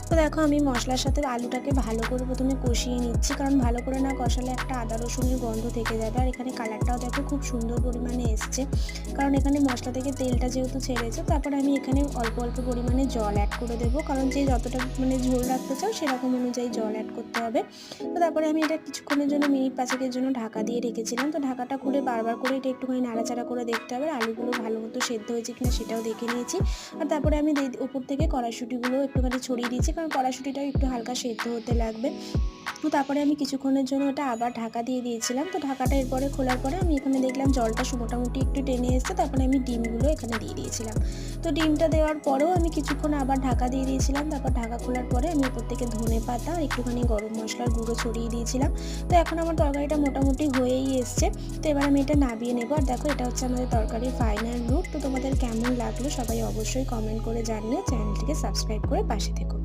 তো দেখো আমি মশলার সাথে আলুটাকে ভালো করে প্রথমে কষিয়ে নিচ্ছি, কারণ ভালো করে না কষালে একটা আদা রসুনের গন্ধ থেকে যাবে। আর এখানে কালারটাও দেখো খুব সুন্দর পরিমাণে এসছে, কারণ এখানে মশলা থেকে তেলটা যেহেতু ছেড়েছে। তারপরে আমি এখানে অল্প অল্প পরিমাণে জল অ্যাড করে দেবো, কারণ যে যতটা ঝোল রাখতে চাও সেরকম অনুযায়ী জল অ্যাড করতে হবে। তো তারপরে আমি এটা কিছুক্ষণের জন্য মিনিট 5-এর জন্য ঢাকা দিয়ে রেখেছিলাম। তো ঢাকাটা খুলে বারবার করে এটা একটুখানি নাড়াচাড়া করে দেখতে হবে, আলুগুলো ভালো মতো সেদ্ধ হয়েছে কিনা সেটাও দেখে নিয়েছি। আর তারপরে আমি উপর থেকে কড়াইশুঁটিগুলো একটুখানি ছড়িয়ে দিয়েছি, কারণ কড়াইশুঁটিটাও একটু হালকা সেদ্ধ হতে লাগবে। তো তারপরে আমি কিছুক্ষণের জন্য ওটা আবার ঢাকা দিয়ে দিয়েছিলাম। তো ঢাকাটা এরপরে খোলার পরে আমি এখানে দেখলাম জলটা মোটামুটি একটু টেনে এসেছে। তারপরে আমি ডিমগুলো এখানে দিয়ে দিয়েছিলাম। তো ডিমটা দেওয়ার পরেও আমি কিছুক্ষণ আবার ঢাকা দিয়ে দিয়েছিলাম। তারপর ঢাকা খোলার পরে আমি উপর থেকে ধনেপাতা আর একটুখানি গরম মশলার গুঁড়ো ছড়িয়ে দিয়েছিলাম। তো এখন আমার তরকারিটা মোটামুটি হয়েই এসছে। তো এবার আমি এটা নামিয়ে নেবো। আর দেখো এটা হচ্ছে আমাদের তরকারির ফাইনাল লুক। তো তোমাদের কেমন লাগলো সবাই অবশ্যই কমেন্ট করে জানিও। চ্যানেলটিকে সাবস্ক্রাইব করে পাশে থেকো।